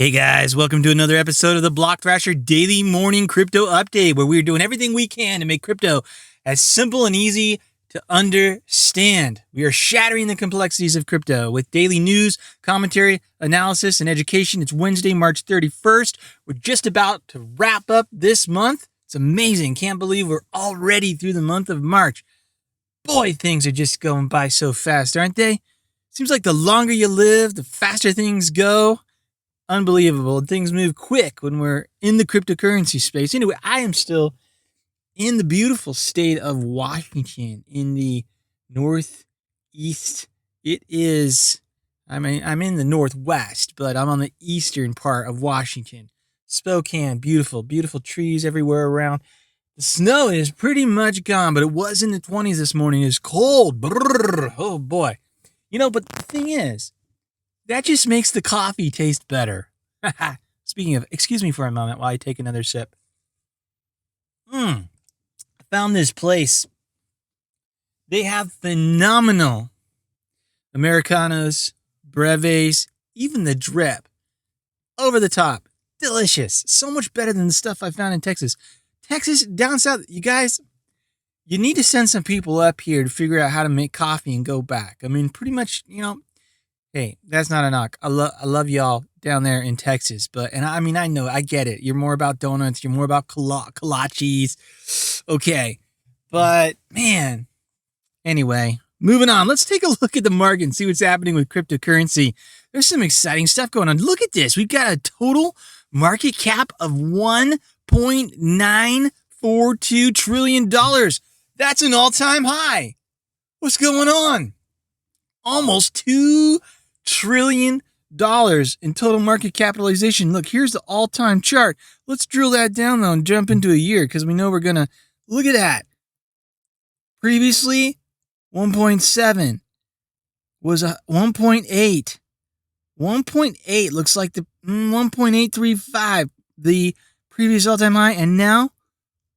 Hey guys, welcome to another episode of the Block Thrasher Daily Morning Crypto Update, where we're doing everything we can to make crypto as simple and easy to understand. We are shattering the complexities of crypto with daily news, commentary, analysis, and education. It's Wednesday, March 31st. We're just about to wrap up this month. It's amazing. Can't believe we're already through the month of March. Boy, things are just going by so fast, aren't they? Seems like the longer you live, the faster things go. Unbelievable. Things move quick when we're in the cryptocurrency space. Anyway, I am still in the beautiful state of Washington in the northeast. I'm in the northwest, but I'm on the eastern part of Washington. Spokane, beautiful, beautiful trees everywhere around. The snow is pretty much gone, but it was in the 20s this morning. It's cold. Brrr. Oh boy. But the thing is, that just makes the coffee taste better. Speaking of, excuse me for a moment while I take another sip. I found this place. They have phenomenal Americanos, brevets, even the drip. Over the top. Delicious. So much better than the stuff I found in Texas. Texas, down south, you guys, you need to send some people up here to figure out how to make coffee and go back. I mean, pretty much, hey, that's not a knock. I love y'all down there in Texas, I know, I get it. You're more about donuts. You're more about kolaches. Okay. But man, anyway, moving on. Let's take a look at the market and see what's happening with cryptocurrency. There's some exciting stuff going on. Look at this. We've got a total market cap of $1.942 trillion. That's an all-time high. What's going on? Almost $2 trillion in total market capitalization. Look, here's the all-time chart. Let's drill that down, though, and jump into a year, because we know we're going to look at that. Previously, 1.7 was a 1.8. 1.8 looks like the 1.835, the previous all-time high, and now,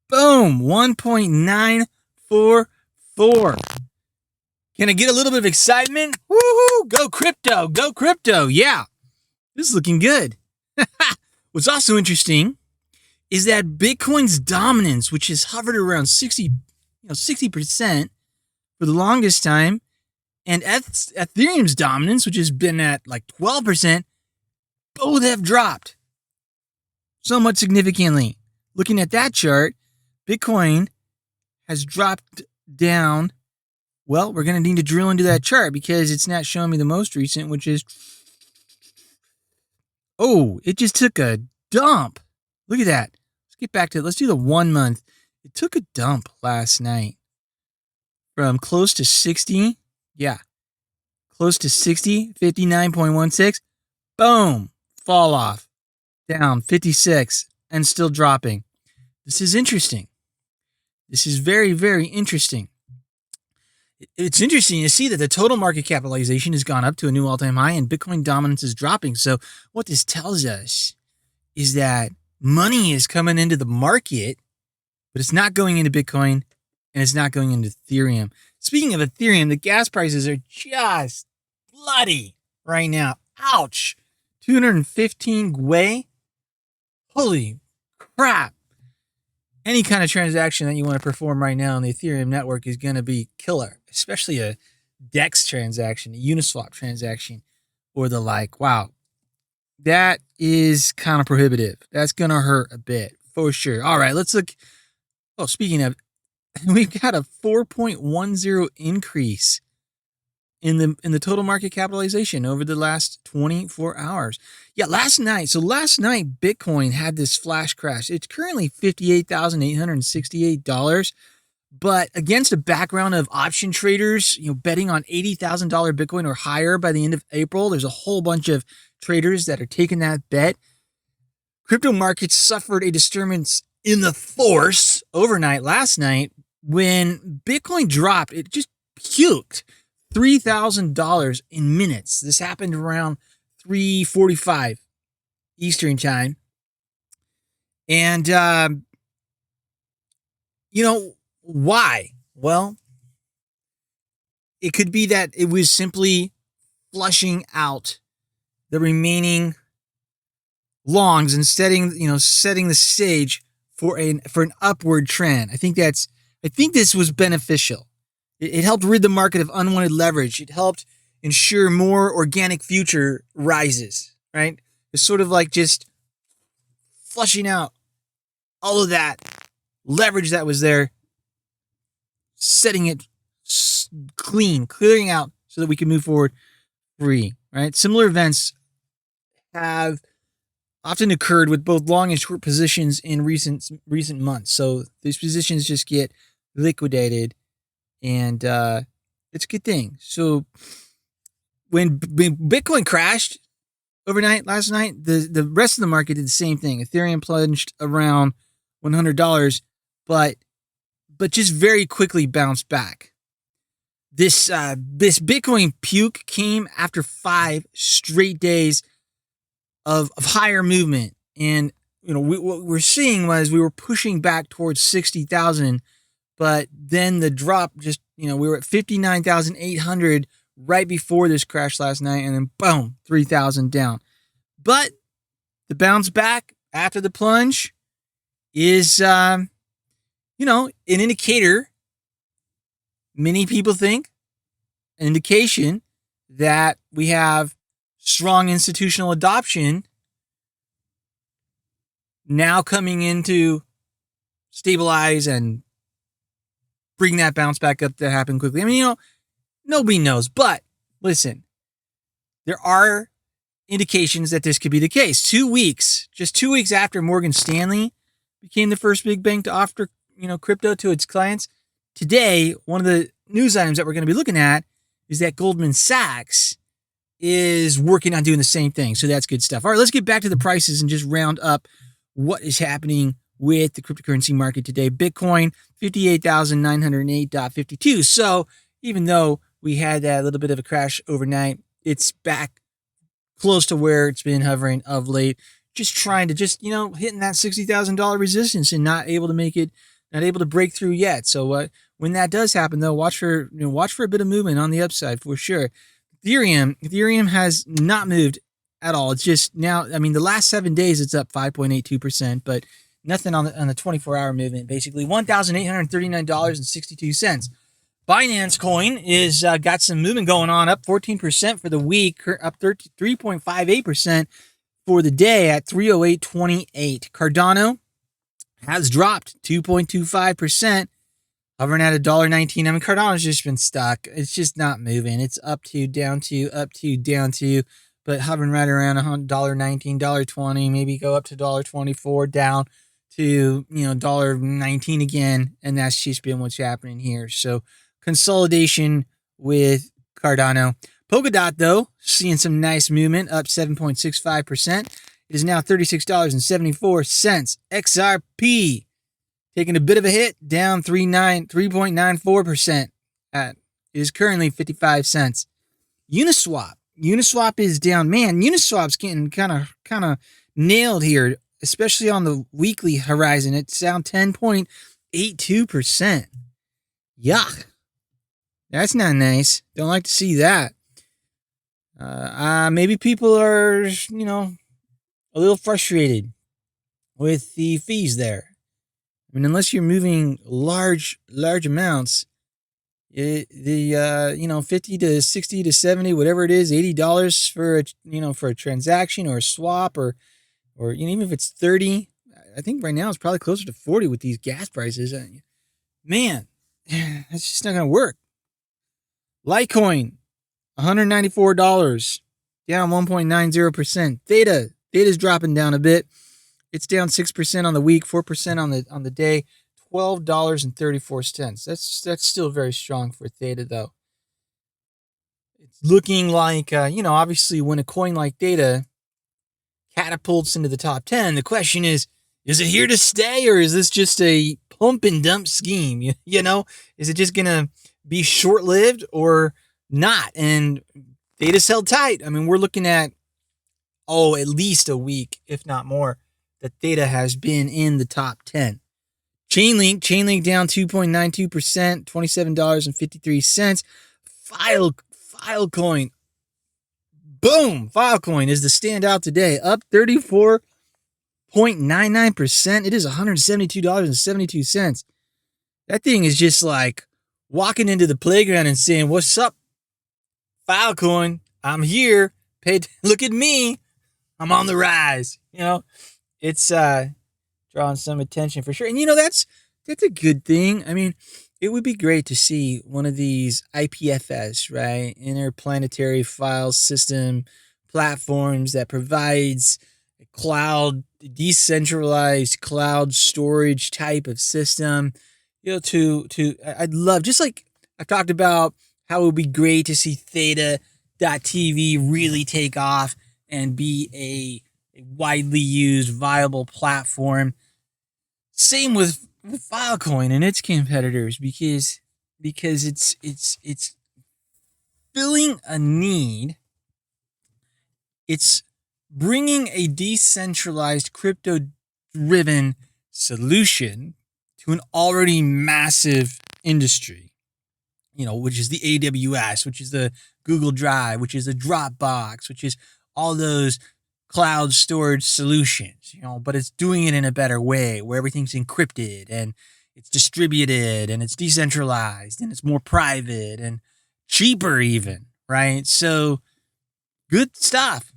boom, 1.944. Can I get a little bit of excitement? Woohoo! Go crypto! Go crypto! Yeah, this is looking good. What's also interesting is that Bitcoin's dominance, which has hovered around 60% for the longest time, and Ethereum's dominance, which has been at like 12%, both have dropped somewhat significantly. Looking at that chart, Bitcoin has dropped down. Well, we're going to need to drill into that chart because it's not showing me the most recent, which is, it just took a dump. Look at that. Let's get back to it. Let's do the 1 month. It took a dump last night from close to 60. Yeah. Close to 60, 59.16. Boom. Fall off. Down 56 and still dropping. This is interesting. This is very, very interesting. It's interesting to see that the total market capitalization has gone up to a new all-time high and Bitcoin dominance is dropping. So what this tells us is that money is coming into the market, but it's not going into Bitcoin and it's not going into Ethereum. Speaking of Ethereum, the gas prices are just bloody right now. Ouch. 215 gwei. Holy crap. Any kind of transaction that you want to perform right now on the Ethereum network is going to be killer, especially a DEX transaction, a Uniswap transaction, or the like. Wow. That is kind of prohibitive. That's going to hurt a bit, for sure. All right, let's look. Oh, speaking of, we've got a 4.10 increase in the total market capitalization over the last 24 hours. Yeah, last night Bitcoin had this flash crash. It's currently $58,868, but against a background of option traders, betting on $80,000 Bitcoin or higher by the end of April, there's a whole bunch of traders that are taking that bet. Crypto markets suffered a disturbance in the force overnight last night when Bitcoin dropped. It just puked. $3,000 in minutes. This happened around 3:45 Eastern time. And, why? Well, it could be that it was simply flushing out the remaining longs and setting the stage for an upward trend. I think this was beneficial. It helped rid the market of unwanted leverage. It helped ensure more organic future rises, right? It's sort of like just flushing out all of that leverage that was there, setting it clearing out so that we can move forward free, right? Similar events have often occurred with both long and short positions in recent months. So these positions just get liquidated, and it's a good thing. So when Bitcoin crashed overnight last night, the rest of the market did the same thing. Ethereum plunged around $100, but just very quickly bounced back. This Bitcoin puke came after 5 straight days of higher movement, and what we're seeing was we were pushing back towards 60,000, but then the drop just we were at 59,800 right before this crash last night, and then boom, 3,000 down. But the bounce back after the plunge is an indicator. Many people think an indication that we have strong institutional adoption now coming in to stabilize and bring that bounce back up to happen quickly. I mean, nobody knows, but listen, there are indications that this could be the case. Just 2 weeks after Morgan Stanley became the first big bank to offer, crypto to its clients, today, one of the news items that we're going to be looking at is that Goldman Sachs is working on doing the same thing. So that's good stuff. All right, let's get back to the prices and just round up what is happening with the cryptocurrency market today. Bitcoin, 58,908.52. So even though we had that little bit of a crash overnight, it's back close to where it's been hovering of late. Just trying to hitting that $60,000 resistance and not able to break through yet. So when that does happen, though, watch for a bit of movement on the upside for sure. Ethereum has not moved at all. It's just now, the last 7 days it's up 5.82%, but nothing on the 24-hour movement. Basically, $1,839.62. Binance Coin is got some movement going on, up 14% for the week, up 3.58% for the day at 308.28. Cardano has dropped 2.25%, hovering at $1.19. Cardano's just been stuck. It's just not moving. It's up to, down to, up to, down to, but hovering right around $1.19, $1.20, maybe go up to $1.24, down to, $1.19 again. And that's just been what's happening here. So consolidation with Cardano. Polkadot, though, seeing some nice movement, up 7.65%. It is now $36.74. XRP taking a bit of a hit, down 3.94%. It is currently 55 cents. Uniswap is down. Man, Uniswap's getting kind of nailed here, especially on the weekly horizon. It's down 10.82%. Yuck. That's not nice. Don't like to see that. Maybe people are, a little frustrated with the fees there. Unless you're moving large amounts, the 50 to 60 to 70, whatever it is, $80 for a transaction or a swap or even if it's 30, I think right now it's probably closer to 40 with these gas prices. Man, that's just not going to work. Litecoin, $194, down 1.90%. Theta's dropping down a bit. It's down 6% on the week, 4% on the day, $12.34. That's still very strong for Theta, though. It's looking like, obviously when a coin like Theta catapults into the top 10, the question is it here to stay, or is this just a pump and dump scheme? Is it just going to be short-lived or not? And Theta's held tight. We're looking at, at least a week, if not more, that Theta has been in the top 10. Chainlink down 2.92%, $27.53. Filecoin, boom! Filecoin is the standout today, up 34%. 0.99%. It is $172.72. That thing is just like walking into the playground and saying, "What's up, Filecoin? I'm here. Look at me. I'm on the rise." It's drawing some attention for sure. And that's a good thing. I mean, it would be great to see one of these IPFS, right? Interplanetary File System platforms that provides a decentralized cloud storage type of system. I'd love, just like I've talked about how it would be great to see THETA.TV really take off and be a widely used, viable platform. Same with Filecoin and its competitors, because it's filling a need. It's bringing a decentralized crypto-driven solution to an already massive industry, which is the AWS, which is the Google Drive, which is the Dropbox, which is all those cloud storage solutions, but it's doing it in a better way where everything's encrypted and it's distributed and it's decentralized and it's more private and cheaper even, right? So good stuff.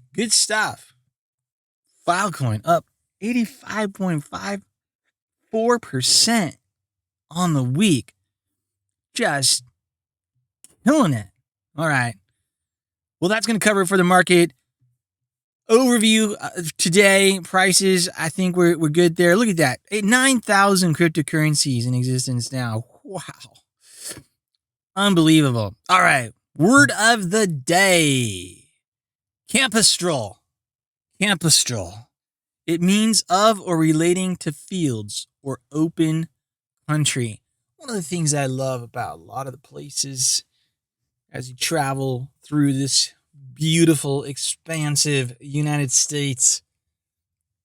Filecoin up 85.54% on the week. Just killing it. All right. Well, that's going to cover it for the market overview today. Prices, I think we're good there. Look at that. 9,000 cryptocurrencies in existence now. Wow. Unbelievable. All right. Word of the day. Campestral. It means of or relating to fields or open country. One of the things I love about a lot of the places as you travel through this beautiful, expansive United States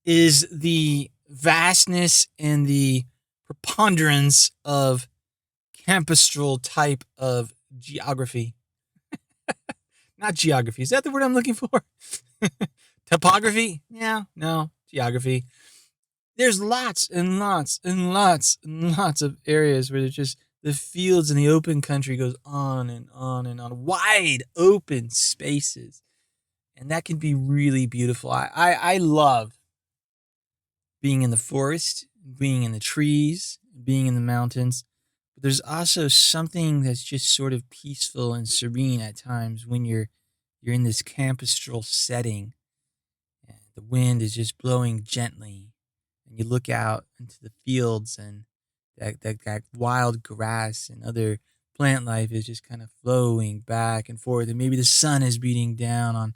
is the vastness and the preponderance of campestral type of geography. Not geography. Is that the word I'm looking for? Topography? Yeah, no, geography. There's lots and lots and lots and lots of areas where there's just the fields and the open country goes on and on and on. Wide open spaces. And that can be really beautiful. I love being in the forest, being in the trees, being in the mountains. But there's also something that's just sort of peaceful and serene at times when you're in this campestral setting. And the wind is just blowing gently. And you look out into the fields and that wild grass and other plant life is just kind of flowing back and forth. And maybe the sun is beating down on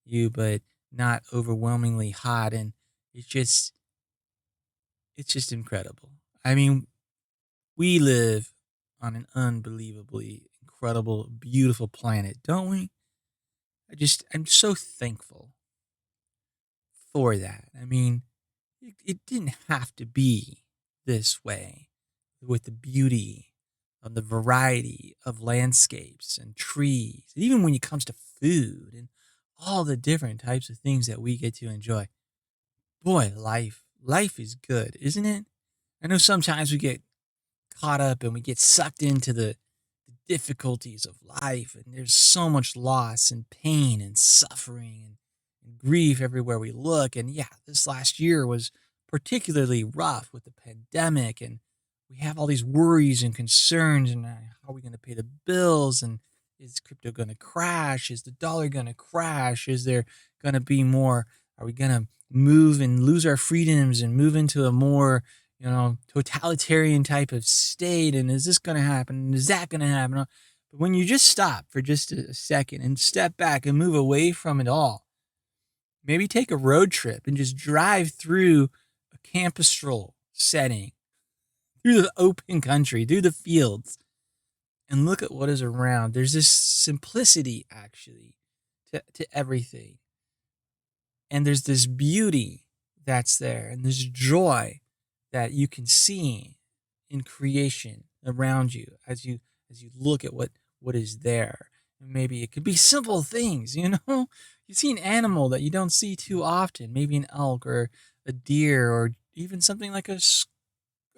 you, but not overwhelmingly hot. And it's just incredible. I mean, we live on an unbelievably incredible, beautiful planet, don't we? I'm so thankful for that. I mean, it didn't have to be this way, with the beauty of the variety of landscapes and trees, and even when it comes to food and all the different types of things that we get to enjoy. Boy, life is good, isn't it? I know sometimes we get caught up and we get sucked into the difficulties of life, and there's so much loss and pain and suffering and grief everywhere we look. And yeah, this last year was particularly rough with the pandemic, and we have all these worries and concerns, and how are we going to pay the bills, and is crypto going to crash? Is the dollar going to crash? Is there going to be more? Are we going to move and lose our freedoms and move into a more, totalitarian type of state? And is this going to happen? Is that going to happen? But when you just stop for just a second and step back and move away from it all, maybe take a road trip and just drive through a campestral setting, through the open country, through the fields, and look at what is around. There's this simplicity, actually, to everything. And there's this beauty that's there, and this joy that you can see in creation around you as you look at what is there. Maybe it could be simple things, you know? You see an animal that you don't see too often, maybe an elk or a deer or even something like a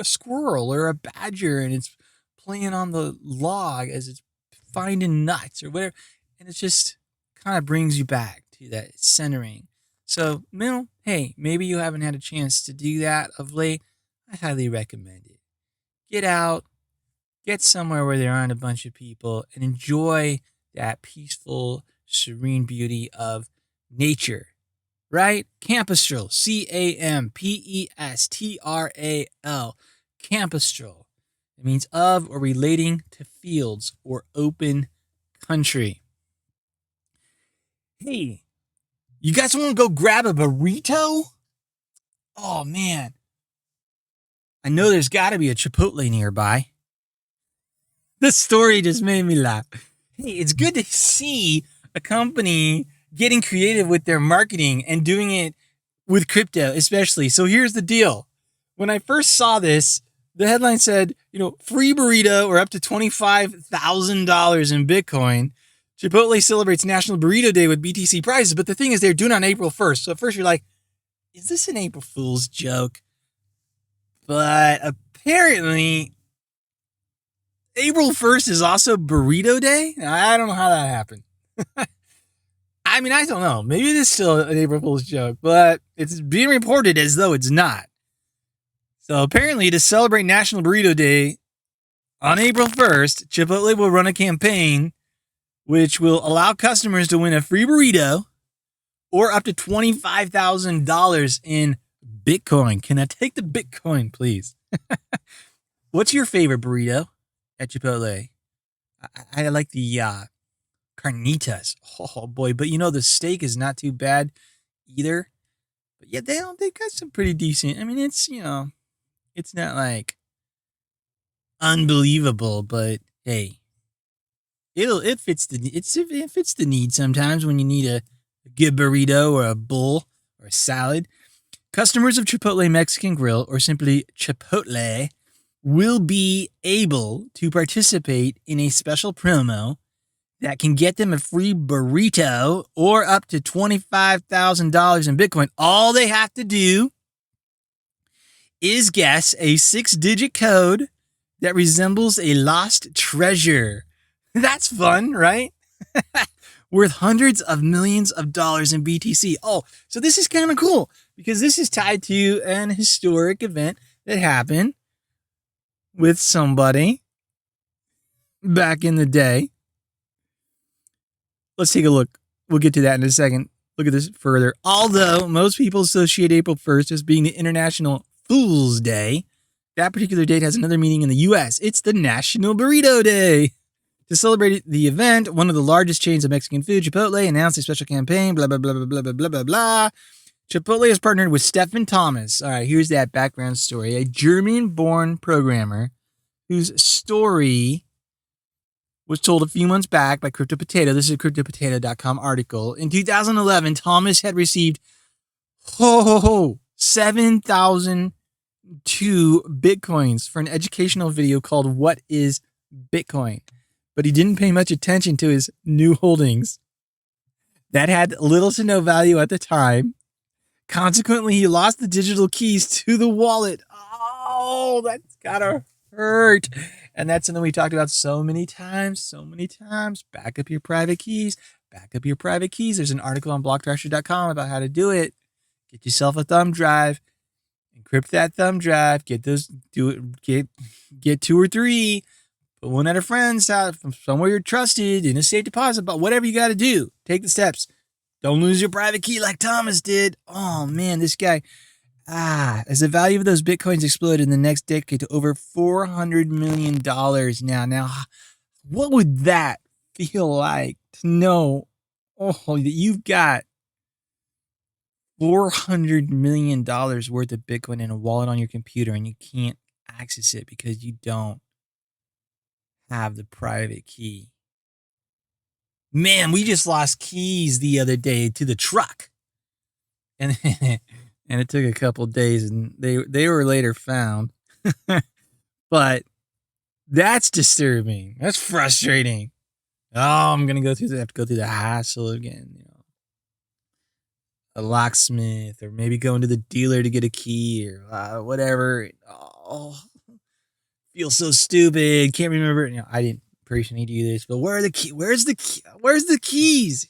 squirrel or a badger, and it's playing on the log as it's finding nuts or whatever, and it just kind of brings you back to that centering. So, hey, maybe you haven't had a chance to do that of late. I highly recommend it. Get out, get somewhere where there aren't a bunch of people, and enjoy that peaceful, serene beauty of nature. Right? Campestral. Campestral. Campestral. It means of or relating to fields or open country. Hey, you guys want to go grab a burrito? Oh, man. I know there's got to be a Chipotle nearby. This story just made me laugh. Hey, it's good to see a company getting creative with their marketing and doing it with crypto, especially. So here's the deal. When I first saw this, the headline said, free burrito or up to $25,000 in Bitcoin. Chipotle celebrates National Burrito Day with BTC prizes. But the thing is, they're doing it on April 1st. So at first you're like, is this an April Fool's joke? But apparently, April 1st is also Burrito Day? I don't know how that happened. I mean, I don't know. Maybe it is still an April Fool's joke, but it's being reported as though it's not. So apparently, to celebrate National Burrito Day on April 1st, Chipotle will run a campaign which will allow customers to win a free burrito or up to $25,000 in Bitcoin. Can I take the Bitcoin, please? What's your favorite burrito at Chipotle? I like the carnitas. Oh boy, but the steak is not too bad either. But yeah, they've got some pretty decent. I mean, it's it's not like unbelievable, but hey, it fits the need sometimes when you need a good burrito or a bowl or a salad. Customers of Chipotle Mexican Grill, or simply Chipotle, will be able to participate in a special promo that can get them a free burrito or up to $25,000 in Bitcoin. All they have to do is guess a 6-digit code that resembles a lost treasure. That's fun, right? Worth hundreds of millions of dollars in BTC. Oh, so this is kind of cool because this is tied to an historic event that happened with somebody back in the day. Let's take a look. We'll get to that in a second. Look at this further. Although most people associate April 1st as being the International Fool's Day, that particular date has another meaning in the U.S. It's the National Burrito Day. To celebrate the event, one of the largest chains of Mexican food, Chipotle, announced a special campaign, blah, blah, blah, blah, blah, blah, blah, blah, blah. Chipotle has partnered with Stephen Thomas. All right, here's that background story. A German-born programmer whose story was told a few months back by Crypto Potato. This is a CryptoPotato.com article. In 2011, Thomas had received 7,002 Bitcoins for an educational video called What is Bitcoin? But he didn't pay much attention to his new holdings that had little to no value at the time. Consequently, he lost the digital keys to the wallet. Oh, that's gotta hurt. And that's something we talked about so many times. Back up your private keys. There's an article on blockthrasher.com about how to do it. Get yourself a thumb drive. Encrypt that thumb drive. Get 2 or 3. Put one at a friend's house from somewhere you're trusted in a safe deposit, but whatever you got to do, take the steps. Don't lose your private key like Thomas did. Oh man, this guy. As the value of those Bitcoins exploded in the next decade to over $400 million now. Now, what would that feel like to know, that you've got $400 million worth of Bitcoin in a wallet on your computer and you can't access it because you don't have the private key? Man, we just lost keys the other day to the truck. And it took a couple days and they were later found. But that's disturbing. That's frustrating. Oh, I'm gonna have to go through the hassle again. A locksmith, or maybe going to the dealer to get a key, or whatever. Oh, feel so stupid. Can't remember. I didn't personally do this, but where are the key? Where's the key? Where's the keys?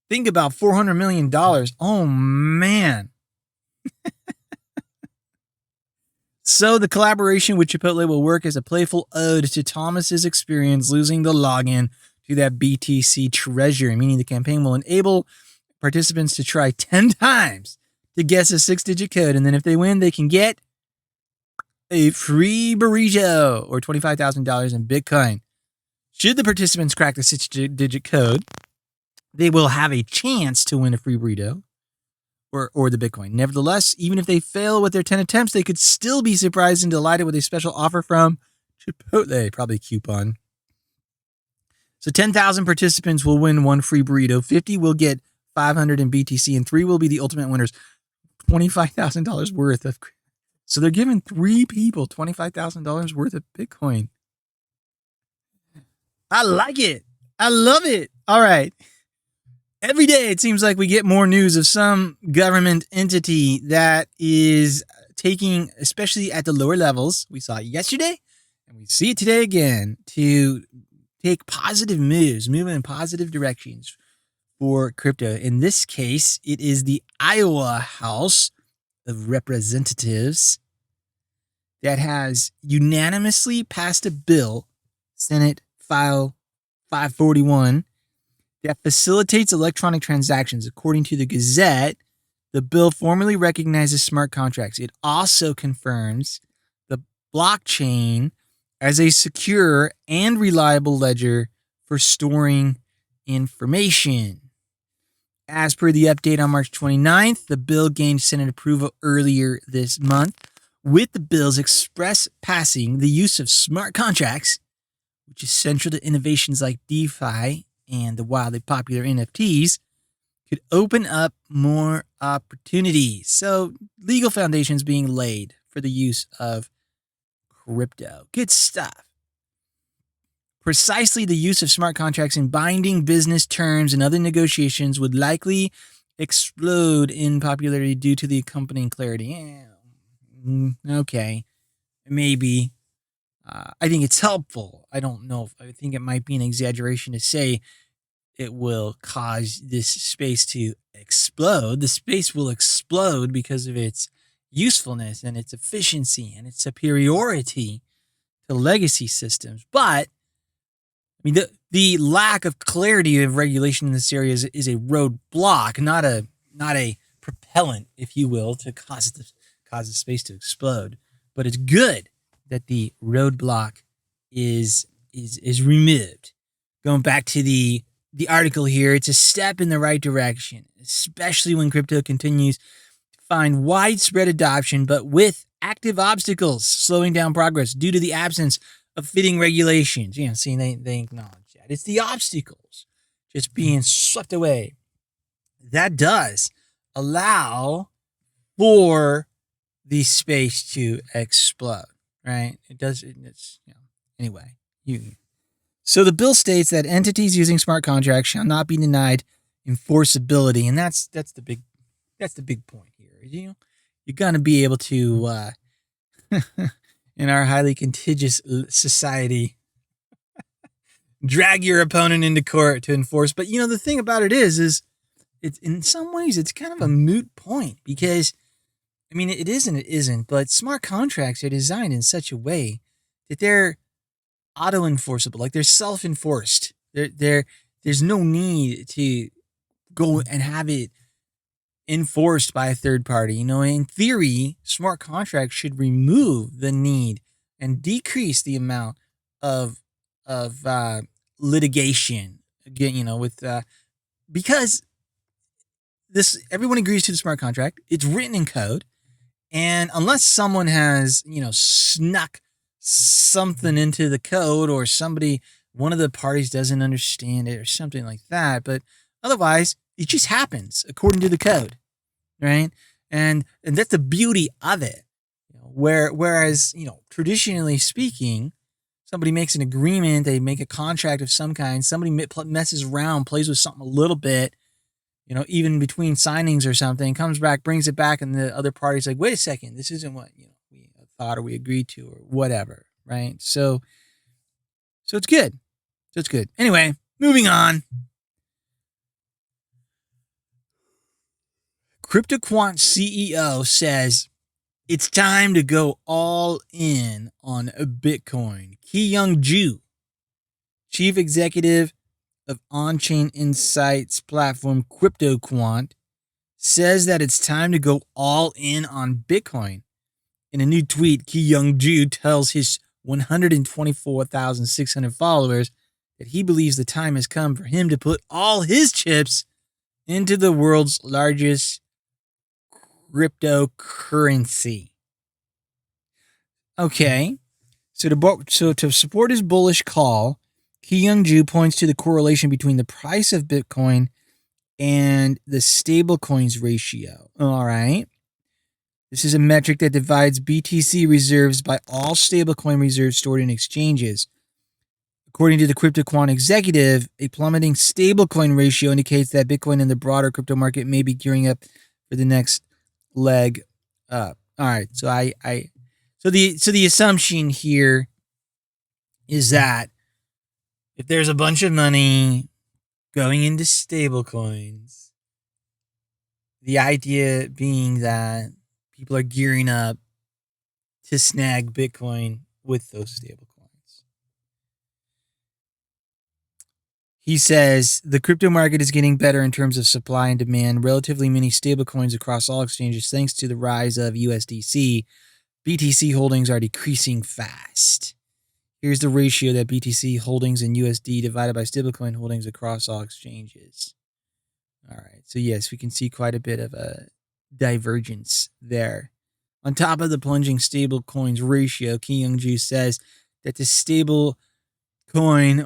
Think about $400 million. Oh man. So the collaboration with Chipotle will work as a playful ode to Thomas's experience losing the login to that BTC treasure, meaning the campaign will enable participants to try 10 times to guess a 6-digit code, and then if they win, they can get a free burrito or $25,000 in Bitcoin. Should the participants crack the 6-digit code, they will have a chance to win a free burrito or the Bitcoin. Nevertheless, even if they fail with their 10 attempts, they could still be surprised and delighted with a special offer from Chipotle, probably a coupon. So 10,000 participants will win one free burrito, 50 will get 500 in BTC, and 3 will be the ultimate winners, $25,000 worth of. So they're giving 3 people $25,000 worth of Bitcoin. I like it. I love it. All right. Every day, it seems like we get more news of some government entity that is taking, especially at the lower levels, we saw it yesterday, and we see it today again, to take positive moves, move in positive directions for crypto. In this case, it is the Iowa House of Representatives that has unanimously passed a bill, Senate File 541, that facilitates electronic transactions. According to the Gazette, the bill formally recognizes smart contracts. It also confirms the blockchain as a secure and reliable ledger for storing information. As per the update on March 29th, the bill gained Senate approval earlier this month, with the bill's express passing the use of smart contracts, which is central to innovations like DeFi and the wildly popular NFTs, could open up more opportunities. So legal foundations being laid for the use of crypto. Good stuff. Precisely the use of smart contracts in binding business terms and other negotiations would likely explode in popularity due to the accompanying clarity. Okay, maybe. I think it's helpful. I don't know. I think it might be an exaggeration to say it will cause this space to explode. The space will explode because of its usefulness and its efficiency and its superiority to legacy systems. But I mean, the lack of clarity of regulation in this area is a roadblock, not a propellant, if you will, to cause the space to explode. But it's good that the roadblock is removed. Going back to the article here, it's a step in the right direction, especially when crypto continues to find widespread adoption, but with active obstacles slowing down progress due to the absence of fitting regulations. See, they acknowledge that. It's the obstacles just being swept away. That does allow for the space to explode, right? It does. Anyway, So the bill states that entities using smart contracts shall not be denied enforceability, and that's the big point here. You're gonna be able to, in our highly contentious society, drag your opponent into court to enforce. But the thing about it is it's in some ways it's kind of a moot point, because it is and it isn't. But smart contracts are designed in such a way that they're auto-enforceable, like they're self-enforced. There's no need to go and have it enforced by a third party. In theory, smart contracts should remove the need and decrease the amount of litigation. Again, because everyone agrees to the smart contract. It's written in code, and unless someone has snuck something into the code, or one of the parties doesn't understand it or something like that, but otherwise it just happens according to the code, right? And that's the beauty of it. Whereas traditionally speaking, somebody makes an agreement, they make a contract of some kind, somebody messes around, plays with something a little bit, even between signings or something, comes back, brings it back, and the other party's like, wait a second, this isn't what we thought or we agreed to or whatever, right? So it's good. So it's good. Anyway, moving on. CryptoQuant CEO says it's time to go all in on Bitcoin. Ki-Young Ju, chief executive of on-chain insights platform CryptoQuant, says that it's time to go all in on Bitcoin. In a new tweet, Ki-Young Ju tells his 124,600 followers that he believes the time has come for him to put all his chips into the world's largest cryptocurrency. Okay, so to support his bullish call, Ki-Young Ju points to the correlation between the price of Bitcoin and the stablecoins ratio. All right. This is a metric that divides BTC reserves by all stablecoin reserves stored in exchanges. According to the CryptoQuant executive, a plummeting stablecoin ratio indicates that Bitcoin and the broader crypto market may be gearing up for the next leg up. All right, so the assumption here is that if there's a bunch of money going into stablecoins, the idea being that people are gearing up to snag Bitcoin with those stablecoins. He says the crypto market is getting better in terms of supply and demand. Relatively many stablecoins across all exchanges, thanks to the rise of USDC. BTC holdings are decreasing fast. Here's the ratio that BTC holdings in USD divided by stablecoin holdings across all exchanges. All right, so yes, we can see quite a bit of a divergence there. On top of the plunging stablecoins ratio, Ki-Young Ju says that the stablecoin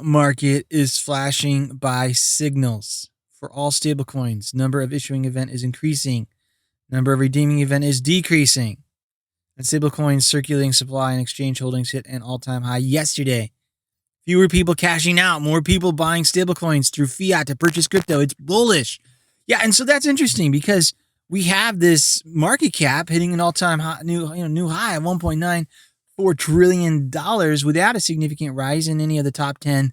market is flashing buy signals. For all stablecoins, number of issuing event is increasing. Number of redeeming event is decreasing. And stablecoins circulating supply and exchange holdings hit an all-time high yesterday. Fewer people cashing out, more people buying stablecoins through fiat to purchase crypto. It's bullish. Yeah, and so that's interesting because we have this market cap hitting an all-time high, new high of $1.94 trillion without a significant rise in any of the top 10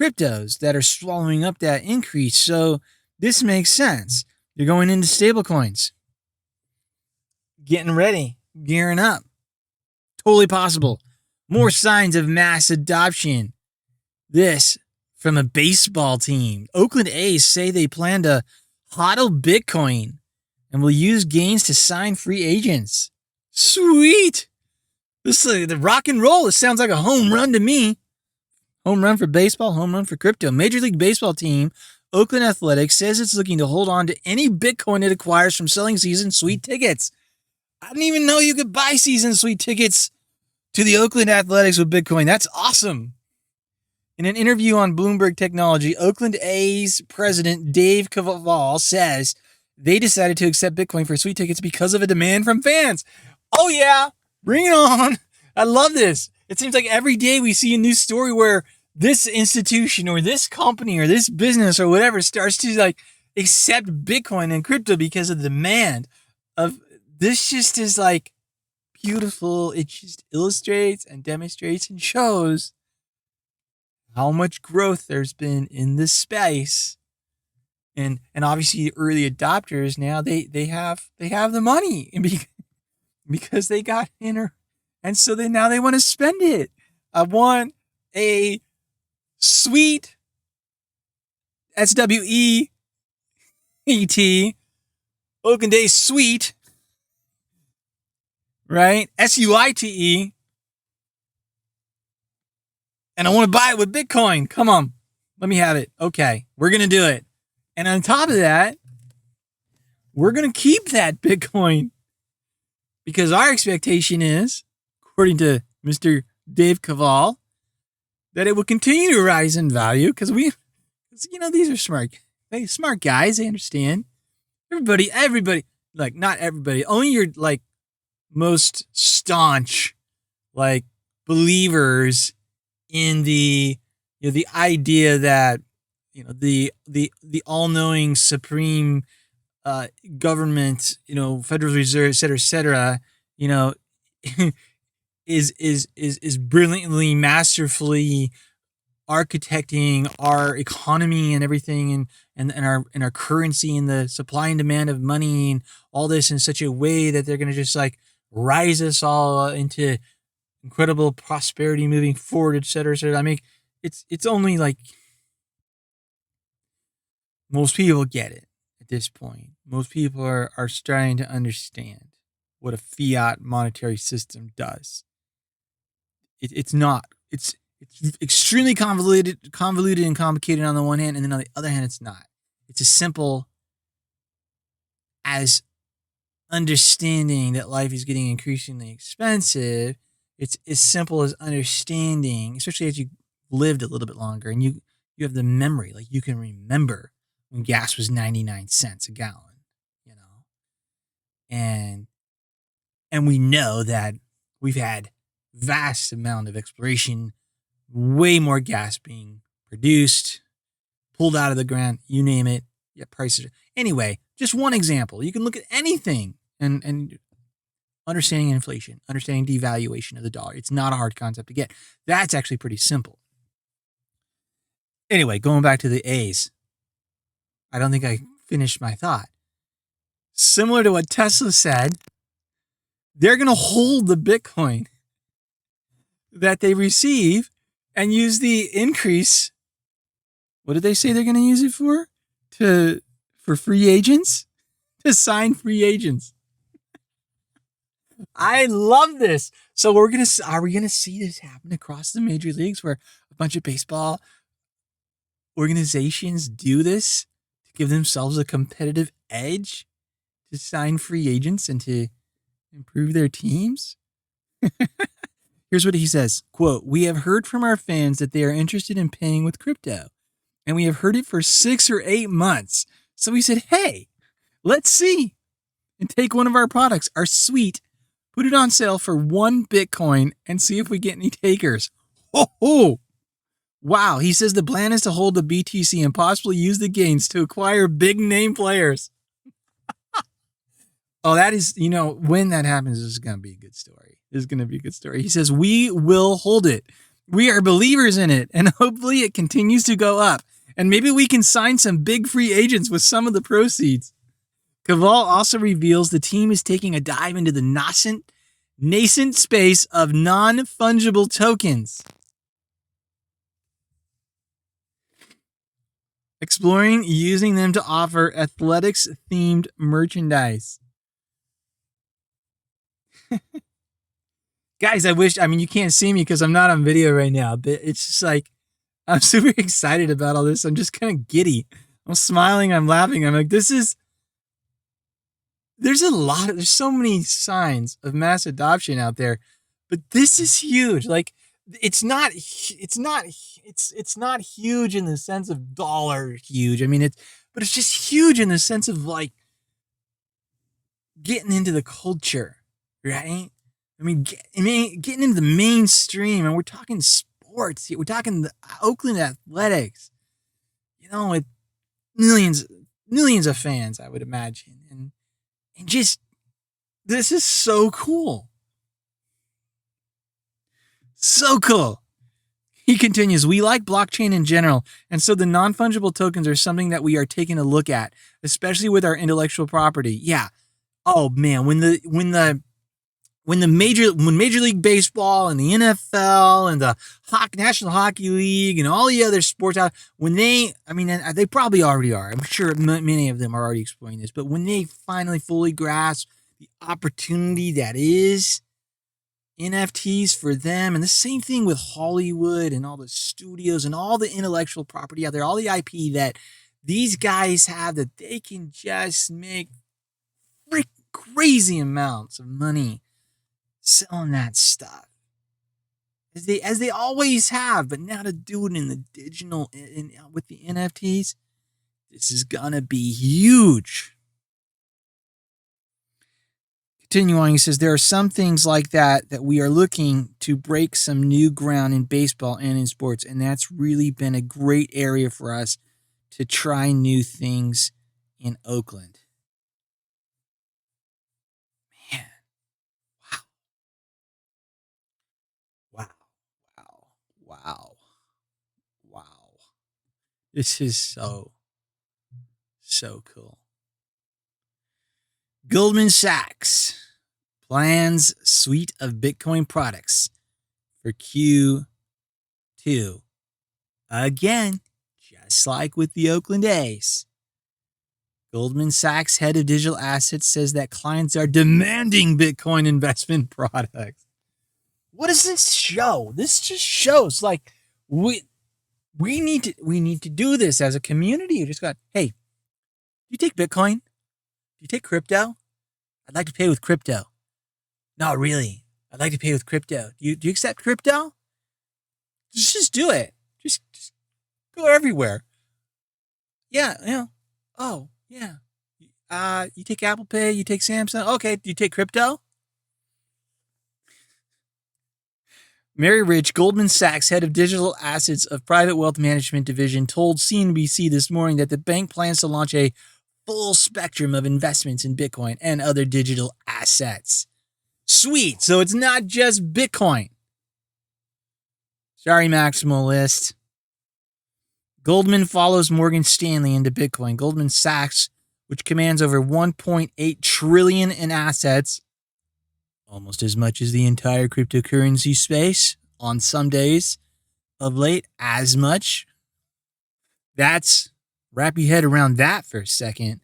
cryptos that are swallowing up that increase. So this makes sense. You're going into stablecoins, getting ready, gearing up. Totally possible. More signs of mass adoption. This from a baseball team. Oakland A's say they plan to hodl Bitcoin and will use gains to sign free agents. Sweet. This is the rock and roll. It sounds like a home run to me. Home run for baseball, home run for crypto. Major League Baseball team Oakland Athletics says it's looking to hold on to any Bitcoin it acquires from selling season sweet tickets. I didn't even know you could buy season sweet tickets to the Oakland Athletics with Bitcoin. That's awesome. In an interview on Bloomberg Technology, Oakland A's president Dave Cavall says they decided to accept Bitcoin for sweet tickets because of a demand from fans. Oh yeah, bring it on. I love this. It seems like every day we see a new story where this institution or this company or this business or whatever starts to accept Bitcoin and crypto because of the demand of this. Just is beautiful. It just illustrates and demonstrates and shows how much growth there's been in this space. And obviously early adopters now they have the money because they got in, and so now they want to spend it. I want a sweet SWEET Oakland Day Suite, right? SUITE. And I want to buy it with Bitcoin. Come on. Let me have it. Okay. We're going to do it. And on top of that, we're going to keep that Bitcoin because our expectation is, according to Mr. Dave Cavall, that it will continue to rise in value because these are smart guys. They understand. Everybody, not everybody, only your most staunch believers in the the idea that the all-knowing supreme government, Federal Reserve, et cetera, you know, is brilliantly, masterfully architecting our economy and everything, and our currency and the supply and demand of money and all this in such a way that they're going to just like rise us all into incredible prosperity moving forward, et cetera, et cetera. I mean, it's only like most people get it at this point. Most people are starting to understand what a fiat monetary system does. It's not. It's extremely convoluted and complicated on the one hand, and then on the other hand, it's not. It's as simple as understanding that life is getting increasingly expensive. It's as simple as understanding, especially as you lived a little bit longer and you have the memory, like you can remember when gas was 99 cents a gallon, and we know that we've had vast amount of exploration, way more gas being produced, pulled out of the ground, you name it. Yeah, prices. Anyway, just one example. You can look at anything and understanding inflation, understanding devaluation of the dollar. It's not a hard concept to get. That's actually pretty simple. Anyway, going back to the A's. I don't think I finished my thought. Similar to what Tesla said, they're going to hold the Bitcoin that they receive and use the increase. What did they say they're going to use it for? For free agents? To sign free agents. I love this. So are we gonna see this happen across the major leagues where a bunch of baseball organizations do this to give themselves a competitive edge to sign free agents and to improve their teams? Here's what he says, quote, "We have heard from our fans that they are interested in paying with crypto, and we have heard it for 6 or 8 months. So we said, hey, let's see, and take one of our products, our suite, put it on sale for 1 Bitcoin and see if we get any takers." Oh, wow. He says the plan is to hold the BTC and possibly use the gains to acquire big name players. Oh, that is, when that happens, this is going to be a good story. This is going to be a good story. He says, we will hold it. We are believers in it, and hopefully it continues to go up. And maybe we can sign some big free agents with some of the proceeds. Caval also reveals the team is taking a dive into the nascent space of non-fungible tokens, exploring using them to offer athletics-themed merchandise. Guys, you can't see me because I'm not on video right now, but it's just like, I'm super excited about all this. I'm just kind of giddy. I'm smiling, I'm laughing. I'm like, there's so many signs of mass adoption out there, but this is huge. Like, it's not huge in the sense of dollar huge. But it's just huge in the sense of like getting into the culture, right? Getting into the mainstream, and we're talking sports. We're talking the Oakland Athletics, with millions of fans, I would imagine, and just this is so cool. So cool. He continues, we like blockchain in general, and so the non-fungible tokens are something that we are taking a look at, especially with our intellectual property. Yeah. Oh man, when Major League Baseball and the NFL and the National Hockey League and all the other sports out, they probably already are. I'm sure many of them are already exploring this, but when they finally fully grasp the opportunity that is NFTs for them, and the same thing with Hollywood and all the studios and all the intellectual property out there, all the IP that these guys have, that they can just make crazy amounts of money selling that stuff, as they always have, but now to do it in the digital, with the NFTs, this is gonna be huge. Continue on, he says, there are some things like that we are looking to break some new ground in baseball and in sports, and that's really been a great area for us to try new things in Oakland. Man, wow, wow, wow, wow. This is so cool. Goldman Sachs plans suite of Bitcoin products for Q2. Again, just like with the Oakland A's. Goldman Sachs head of digital assets says that clients are demanding Bitcoin investment products. What does this show? This just shows like we need to do this as a community. You just got, hey, do you take Bitcoin? Do you take crypto? I'd like to pay with crypto. No, really. I'd like to pay with crypto. Do you accept crypto? Just do it. Just go everywhere. Yeah, Oh, yeah. You take Apple Pay, you take Samsung. Okay, do you take crypto? Mary Rich, Goldman Sachs head of digital assets of private wealth management division, told CNBC this morning that the bank plans to launch a full spectrum of investments in Bitcoin and other digital assets. Sweet. So it's not just Bitcoin. Sorry, maximalist. Goldman follows Morgan Stanley into Bitcoin. Goldman Sachs, which commands over $1.8 trillion in assets, almost as much as the entire cryptocurrency space on some days of late, as much. Wrap your head around that for a second.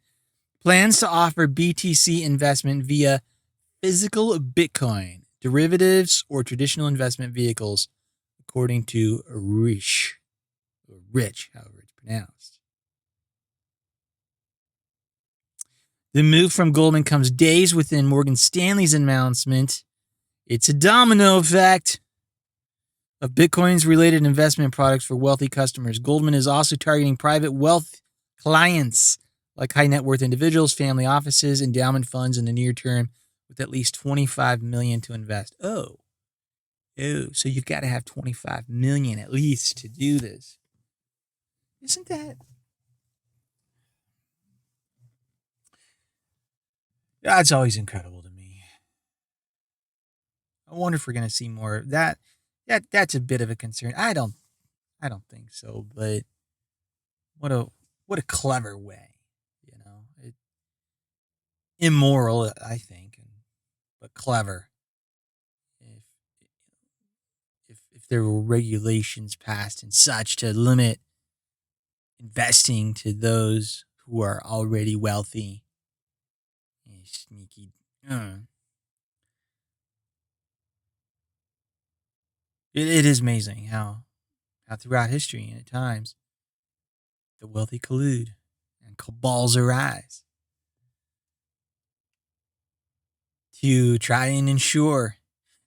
Plans to offer BTC investment via physical Bitcoin, derivatives, or traditional investment vehicles, according to Rich, however it's pronounced. The move from Goldman comes days within Morgan Stanley's announcement. It's a domino effect of Bitcoin's related investment products for wealthy customers. Goldman is also targeting private wealth clients like high net worth individuals, family offices, endowment funds in the near term with at least $25 million to invest. Oh, so you've got to have $25 million at least to do this. Isn't that? That's always incredible to me. I wonder if we're going to see more of that. That's a bit of a concern. I don't think so, but what a clever way, immoral, I think, but clever. If there were regulations passed and such to limit investing to those who are already wealthy, sneaky. It is amazing how throughout history and at times the wealthy collude and cabals arise to try and ensure.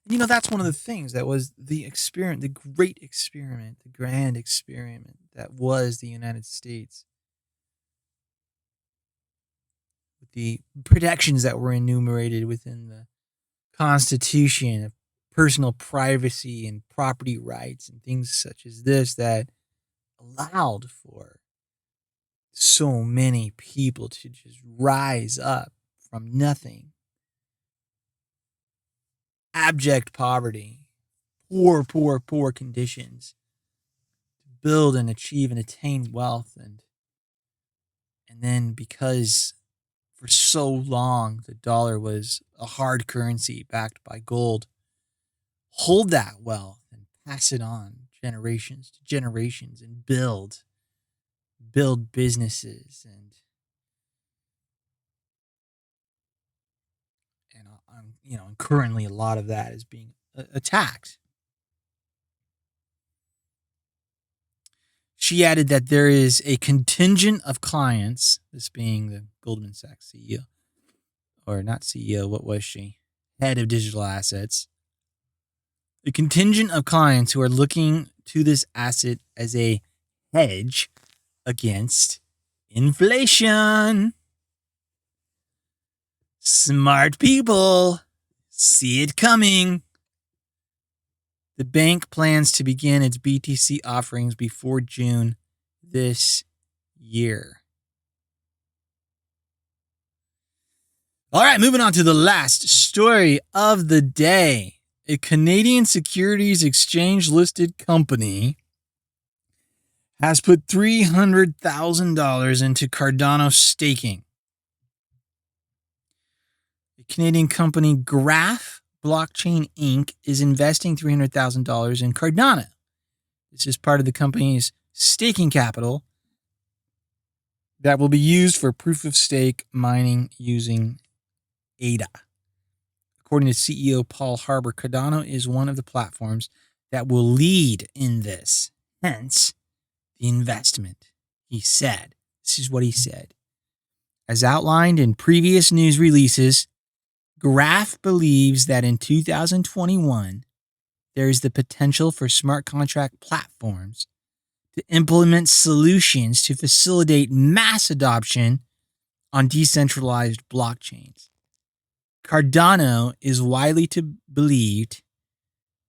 That's one of the things that was the experiment, the great experiment, the grand experiment that was the United States. With the protections that were enumerated within the Constitution of personal privacy and property rights and things such as this that allowed for so many people to just rise up from nothing. Abject poverty, poor conditions, to build and achieve and attain wealth. And then because for so long the dollar was a hard currency backed by gold, hold that wealth and pass it on generations to generations and build businesses and currently a lot of that is being attacked. She added that there is a contingent of clients, this being the Goldman Sachs CEO, or not CEO, what was she? Head of digital assets. A contingent of clients who are looking to this asset as a hedge against inflation. Smart people see it coming. The bank plans to begin its BTC offerings before June this year. All right, moving on to the last story of the day. A Canadian Securities Exchange listed company has put $300,000 into Cardano staking. The Canadian company Graph Blockchain Inc. is investing $300,000 in Cardano. This is part of the company's staking capital that will be used for proof-of-stake mining using ADA. According to CEO Paul Harbour, Cardano is one of the platforms that will lead in this. Hence, the investment, he said. This is what he said. As outlined in previous news releases, Graph believes that in 2021, there is the potential for smart contract platforms to implement solutions to facilitate mass adoption on decentralized blockchains. Cardano is widely believed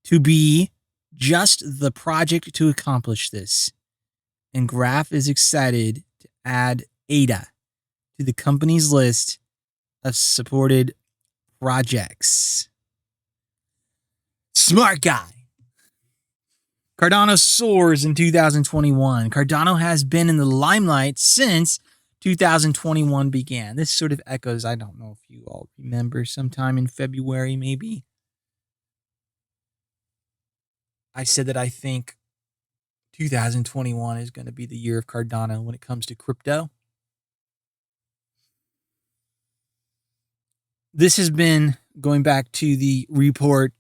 to be just the project to accomplish this, and Graph is excited to add ADA to the company's list of supported projects. Smart guy. Cardano soars in 2021. Cardano has been in the limelight since 2021 began. This sort of echoes, I don't know if you all remember, sometime in February maybe, I said that I think 2021 is going to be the year of Cardano when it comes to crypto. This has been going back to the report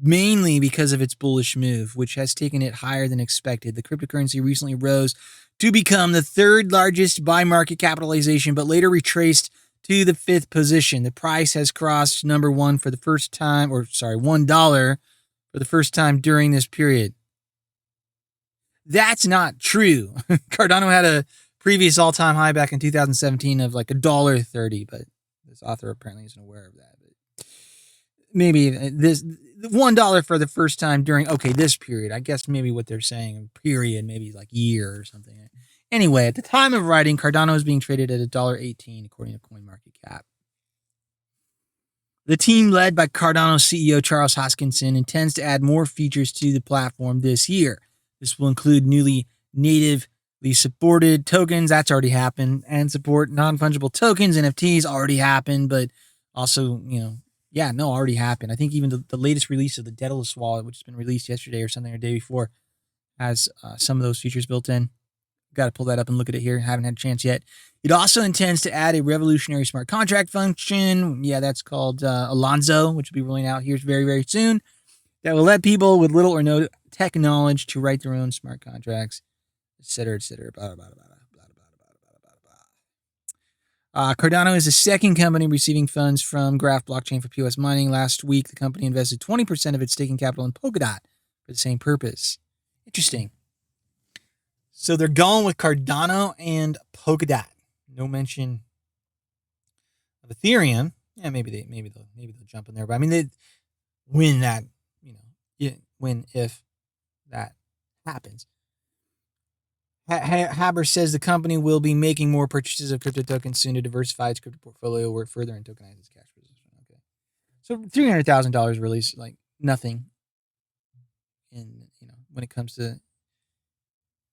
mainly because of its bullish move, which has taken it higher than expected. The cryptocurrency recently rose to become the third largest by market capitalization, but later retraced to the fifth position. The price has crossed number one for the first time, $1 for the first time during this period. That's not true. Cardano had a previous all-time high back in 2017 of like $1.30, but this author apparently isn't aware of that. But maybe this $1 for the first time during, this period. I guess maybe what they're saying, period, maybe like year or something. Anyway, at the time of writing, Cardano is being traded at $1.18, according to CoinMarketCap. The team led by Cardano CEO Charles Hoskinson intends to add more features to the platform this year. This will include newly natively supported tokens, that's already happened, and support non-fungible tokens, NFTs already happened, but also, already happened. I think even the latest release of the Daedalus wallet, which has been released yesterday or something, or the day before, has some of those features built in. Got to pull that up and look at it here. Haven't had a chance yet. It also intends to add a revolutionary smart contract function. Yeah, that's called Alonzo, which will be rolling out here very, very soon. That will let people with little or no tech knowledge to write their own smart contracts, et cetera, et cetera. Blah, blah, blah, blah, blah, blah, blah, blah, blah. Cardano is the second company receiving funds from Graph Blockchain for POS mining. Last week, the company invested 20% of its staking capital in Polkadot for the same purpose. Interesting. So they're going with Cardano and Polkadot. No mention of Ethereum. Yeah, maybe they'll jump in there. But I mean, if that happens. Haber says the company will be making more purchases of crypto tokens soon to diversify its crypto portfolio, work further, and tokenize its cash position. Okay, so $300,000 release, like nothing. In when it comes to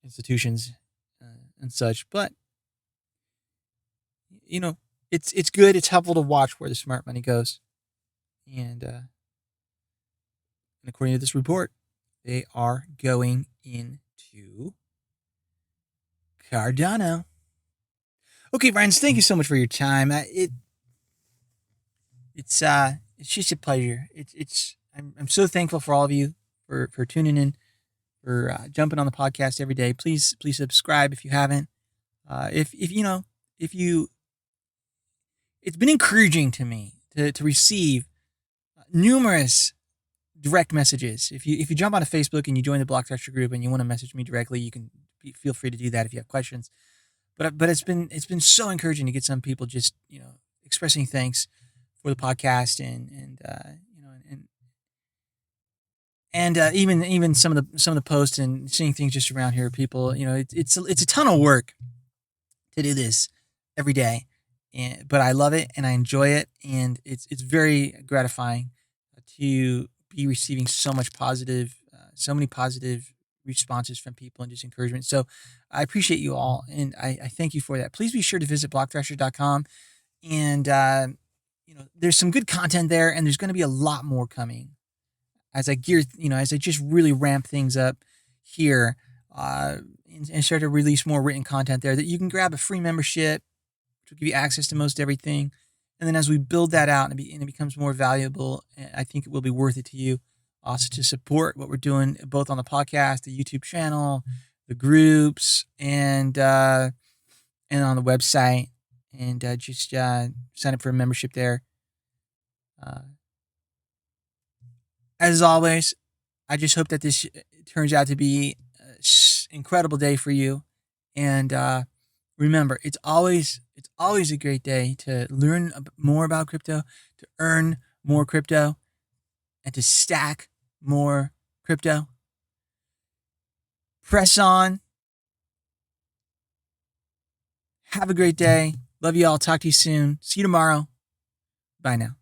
institutions and such, but it's good. It's helpful to watch where the smart money goes, and according to this report, they are going into Cardano. Okay, friends, thank you so much for your time. It's just a pleasure. I'm so thankful for all of you for tuning in, for jumping on the podcast every day. Please subscribe if you haven't. It's been encouraging to me to receive numerous direct messages. If you jump onto Facebook and you join the blockthrasher group and you want to message me directly, you can feel free to do that if you have questions. But it's been so encouraging to get some people just expressing thanks for the podcast and even some of the posts and seeing things just around here, people, it's a ton of work to do this every day, but I love it and I enjoy it, and it's very gratifying to be receiving so many positive responses from people and just encouragement. So I appreciate you all, and I thank you for that. Please be sure to visit blockthrasher.com, and there's some good content there, and there's going to be a lot more coming as I just really ramp things up here, and start to release more written content there that you can grab a free membership, which will give you access to most everything. And then as we build that out and it becomes more valuable, I think it will be worth it to you also to support what we're doing both on the podcast, the YouTube channel, the groups, and on the website, and just sign up for a membership there. As always, I just hope that this turns out to be an incredible day for you. And remember, it's always a great day to learn more about crypto, to earn more crypto, and to stack more crypto. Press on. Have a great day. Love you all. Talk to you soon. See you tomorrow. Bye now.